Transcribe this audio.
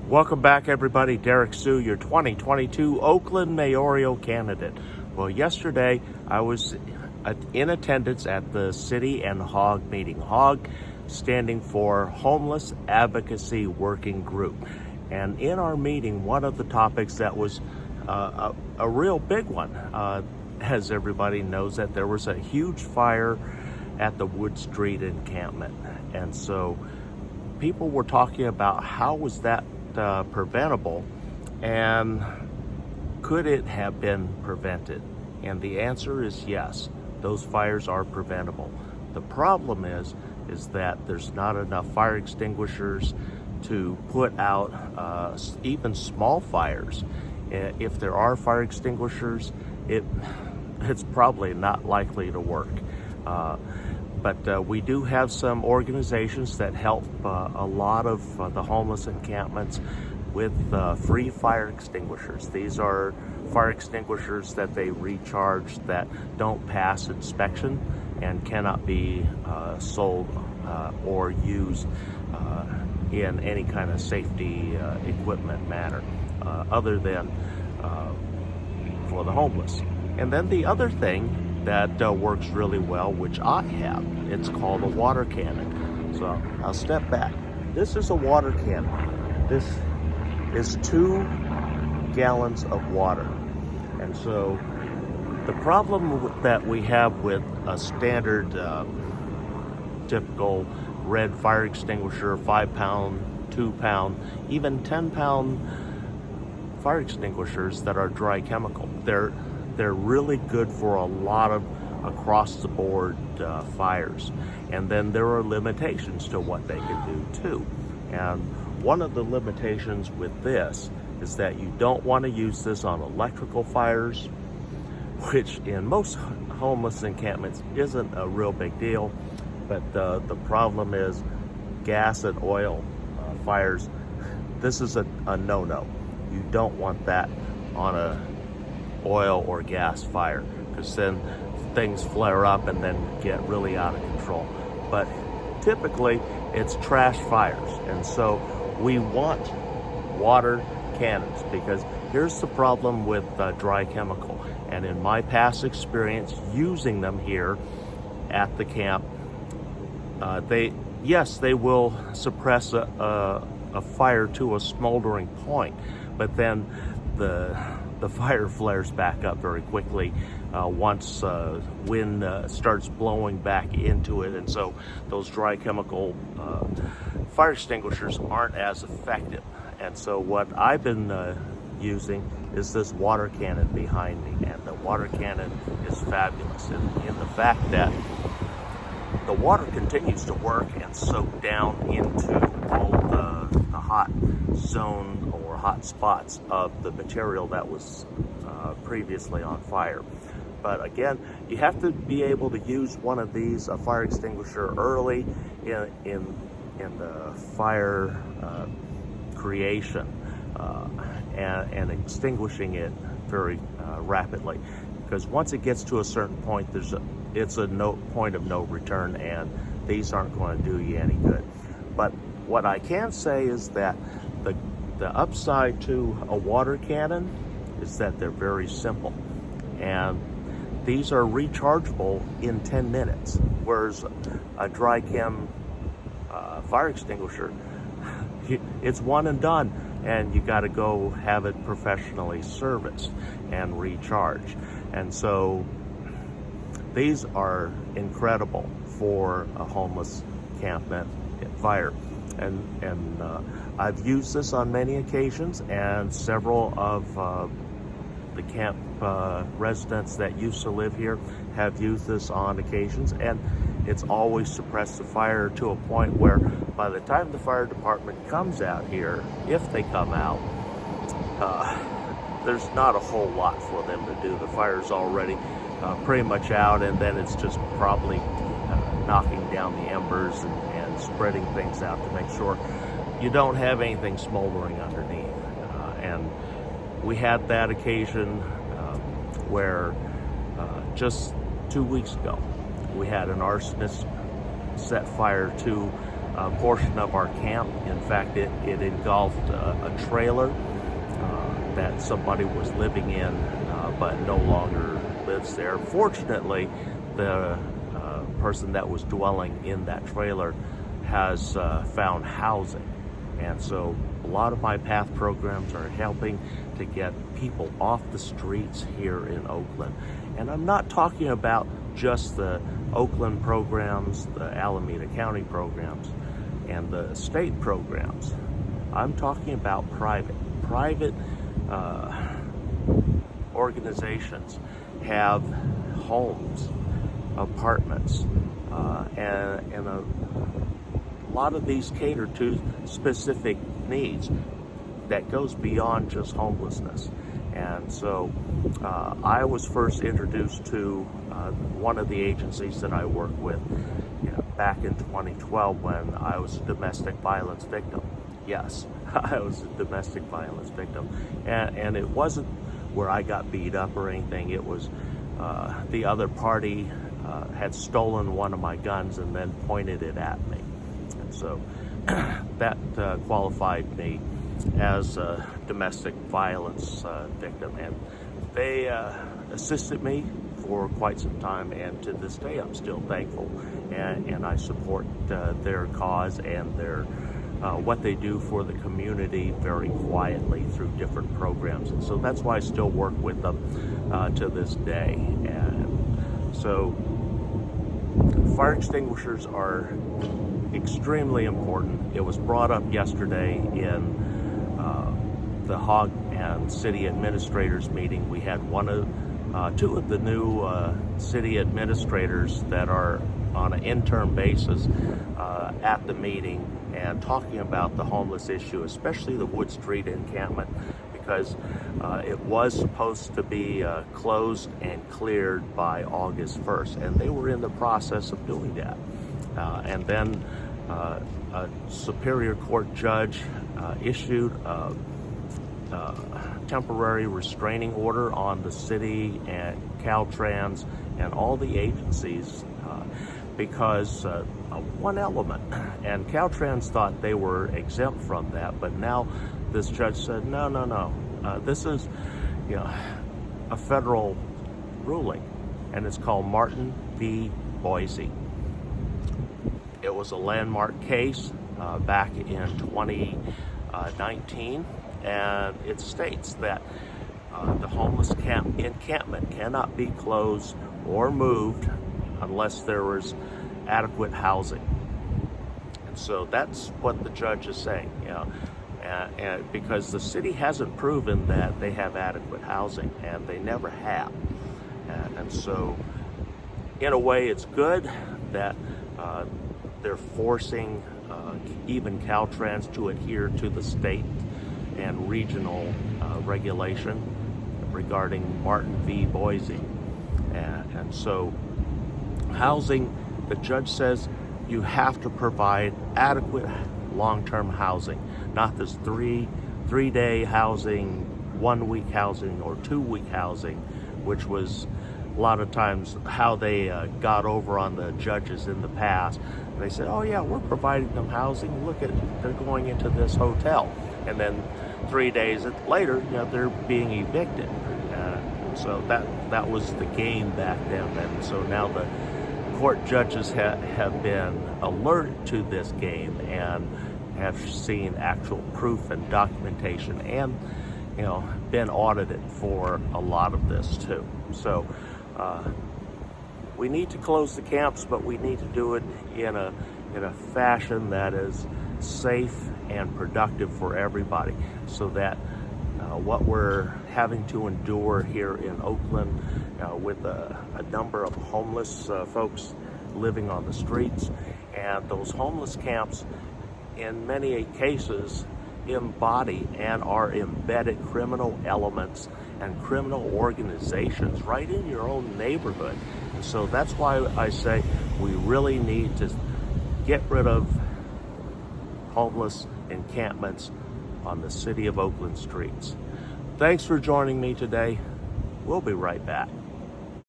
Welcome back, everybody. Derrick Soo, your 2022 Oakland mayoral candidate. Well, yesterday I was in attendance at the City and HOG meeting. HOG standing for Homeless Advocacy Working Group. And in our meeting, one of the topics that was a real big one, as everybody knows, that there was a huge fire at the Wood Street encampment. And so people were talking about how was that preventable, and could it have been prevented? And the answer is yes, those fires are preventable. The problem is that there's not enough fire extinguishers to put out even small fires. If there are fire extinguishers, it's probably not likely to work. But we do have some organizations that help a lot of the homeless encampments with free fire extinguishers. These are fire extinguishers that they recharge that don't pass inspection and cannot be sold or used in any kind of safety equipment manner other than for the homeless. And then the other thing that works really well, which I have, it's called a water cannon. So I'll step back. This is a water cannon. This is 2 gallons of water. And so the problem that we have with a standard typical red fire extinguisher, 5-pound, 2-pound, even 10-pound fire extinguishers that are dry chemical, they're really good for a lot of across-the-board fires. And then there are limitations to what they can do too. And one of the limitations with this is that you don't want to use this on electrical fires, which in most homeless encampments isn't a real big deal. But the problem is gas and oil fires. This is a no-no. You don't want that on a oil or gas fire, because then things flare up and then get really out of control. But typically it's trash fires, and so we want water cannons, because here's the problem with dry chemical. And in my past experience using them here at the camp, they will suppress a fire to a smoldering point, but then the fire flares back up very quickly once wind starts blowing back into it. And so those dry chemical fire extinguishers aren't as effective. And so what I've been using is this water cannon behind me. And the water cannon is fabulous in the fact that the water continues to work and soak down into all the hot zone or hot spots of the material that was previously on fire. But again, you have to be able to use one of these, a fire extinguisher, early in the fire creation and extinguishing it very rapidly. Because once it gets to a certain point, it's a point of no return, and these aren't going to do you any good. But what I can say is that the upside to a water cannon is that they're very simple. And these are rechargeable in 10 minutes, whereas a dry chem fire extinguisher, it's one and done, and you got to go have it professionally serviced and recharged. And so these are incredible for a homeless encampment fire. And I've used this on many occasions, and several of the camp residents that used to live here have used this on occasions, and it's always suppressed the fire to a point where by the time the fire department comes out here, if they come out, there's not a whole lot for them to do. The fire's already pretty much out, and then it's just probably knocking down the embers and spreading things out to make sure you don't have anything smoldering underneath. And we had that occasion where just 2 weeks ago, we had an arsonist set fire to portion of our camp. In fact, it engulfed a trailer that somebody was living in, but no longer lives there. Fortunately, the person that was dwelling in that trailer has found housing. And so a lot of my PATH programs are helping to get people off the streets here in Oakland. And I'm not talking about just the Oakland programs, the Alameda County programs, and the state programs. I'm talking about private organizations have homes, apartments, and a lot of these cater to specific needs that goes beyond just homelessness. And so I was first introduced to one of the agencies that I work with back in 2012 when I was a domestic violence victim. Yes, I was a domestic violence victim. And it wasn't where I got beat up or anything. It was the other party had stolen one of my guns and then pointed it at me. And so that qualified me as a domestic violence victim. And they assisted me for quite some time, and to this day I'm still thankful, and I support their cause and their what they do for the community very quietly through different programs. And so that's why I still work with them to this day. And so fire extinguishers are extremely important. It was brought up yesterday in the Hog and City Administrators meeting. We had two of the new city administrators that are on an interim basis at the meeting and talking about the homeless issue, especially the Wood Street encampment, because it was supposed to be closed and cleared by August 1st, and they were in the process of doing that. And then a Superior Court judge issued a temporary restraining order on the city and Caltrans and all the agencies because one element, and Caltrans thought they were exempt from that, but now this judge said, no, this is a federal ruling, and it's called Martin v. Boise. It was a landmark case back in 2019, and it states that the homeless encampment cannot be closed or moved unless there was adequate housing. And so that's what the judge is saying, and because the city hasn't proven that they have adequate housing, and they never have. And so in a way it's good that they're forcing even Caltrans to adhere to the state and regional regulation regarding Martin v. Boise. And so housing, the judge says you have to provide adequate long-term housing, not this three-day housing, 1 week housing, or 2 week housing, which was a lot of times how they got over on the judges in the past. They said, oh yeah, we're providing them housing. Look at, they're going into this hotel. And then 3 days later, they're being evicted. So that was the game back then. And so now the court judges have been alerted to this game and have seen actual proof and documentation, and been audited for a lot of this too. So we need to close the camps, but we need to do it in a fashion that is safe and productive for everybody, so that what we're having to endure here in Oakland with a number of homeless folks living on the streets, and those homeless camps in many cases embody and are embedded criminal elements and criminal organizations right in your own neighborhood. And so that's why I say we really need to get rid of homeless encampments on the City of Oakland streets. Thanks for joining me today. We'll be right back.